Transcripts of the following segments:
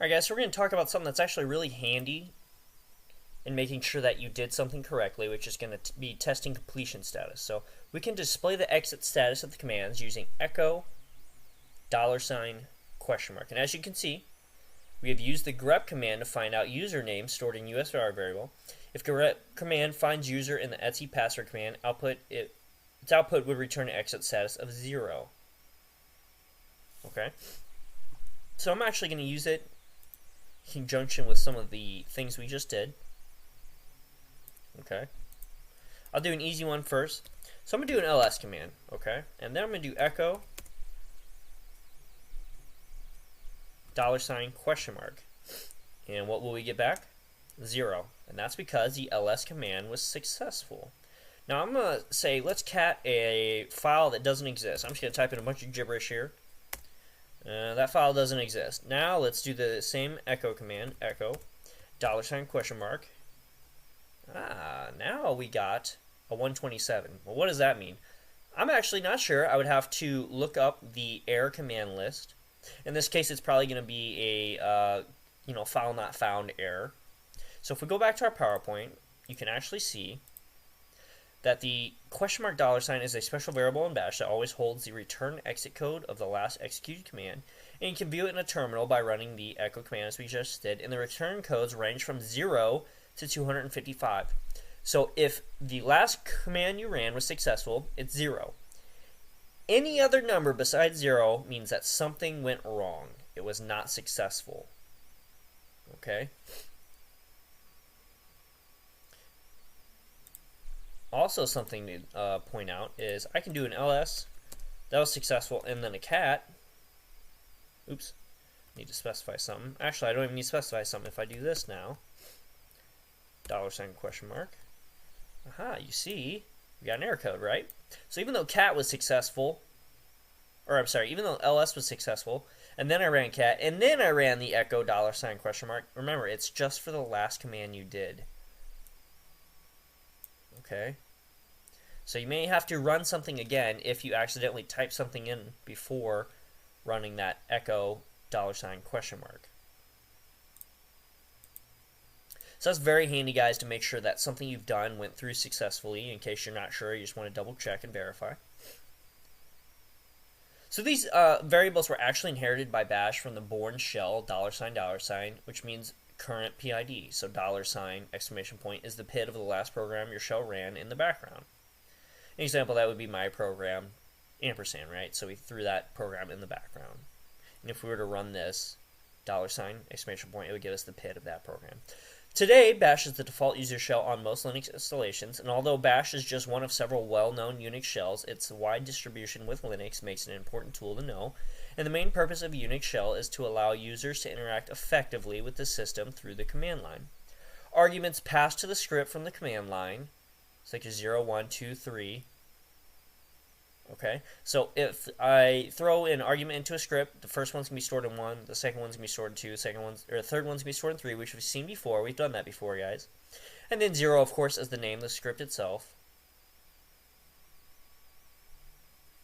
Alright guys, so we're going to talk about something that's actually really handy in making sure that you did something correctly, which is going to be testing completion status. So we can display the exit status of the commands using echo $? And as you can see, we have used the grep command to find out username stored in USR variable. If grep command finds user in the etc password command, its output would return an exit status of 0. Okay, so I'm actually going to use it in conjunction with some of the things we just did. Okay, I'll do an easy one first. So I'm going to do an ls command, okay, and then I'm going to do echo $? And what will we get back? 0. And that's because the ls command was successful. Now I'm going to say, let's cat a file that doesn't exist. I'm just going to type in a bunch of gibberish here. That file doesn't exist. Now let's do the same echo command, echo $? Now we got a 127. Well, what does that mean? I'm actually not sure. I would have to look up the error command list. In this case, it's probably going to be a file not found error. So if we go back to our PowerPoint, you can actually see that the $$ is a special variable in Bash that always holds the return exit code of the last executed command, and you can view it in a terminal by running the echo command as we just did, and the return codes range from 0 to 255. So if the last command you ran was successful, it's 0. Any other number besides 0 means that something went wrong. It was not successful. Okay? Also, something to point out is I can do an ls, that was successful, and then a cat. Oops, need to specify something. Actually, I don't even need to specify something. If I do this now, $? Aha, you see, we got an error code, right? So even though cat was successful, or I'm sorry, even though ls was successful, and then I ran cat, and then I ran the echo $? Remember, it's just for the last command you did. Okay, so you may have to run something again if you accidentally type something in before running that echo $? So that's very handy, guys, to make sure that something you've done went through successfully. In case you're not sure, you just want to double check and verify. So these variables were actually inherited by Bash from the born shell $, which means current PID. So $! Is the PID of the last program your shell ran in the background. An example that would be my program, ampersand, right? So we threw that program in the background. And if we were to run this $! It would give us the PID of that program. Today, Bash is the default user shell on most Linux installations, and although Bash is just one of several well-known Unix shells, its wide distribution with Linux makes it an important tool to know, and the main purpose of a Unix shell is to allow users to interact effectively with the system through the command line. Arguments passed to the script from the command line, such as 0, 1, 2, 3. Okay, so if I throw an argument into a script, the first one's going to be stored in 1, the second one's going to be stored in 2, the third one's going to be stored in 3, which we've seen before. We've done that before, guys. And then 0, of course, is the name of the script itself.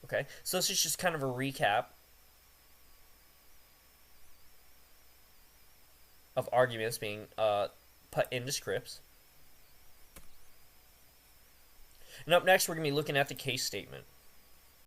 Okay, so this is just kind of a recap of arguments being put into scripts. And up next, we're going to be looking at the case statement.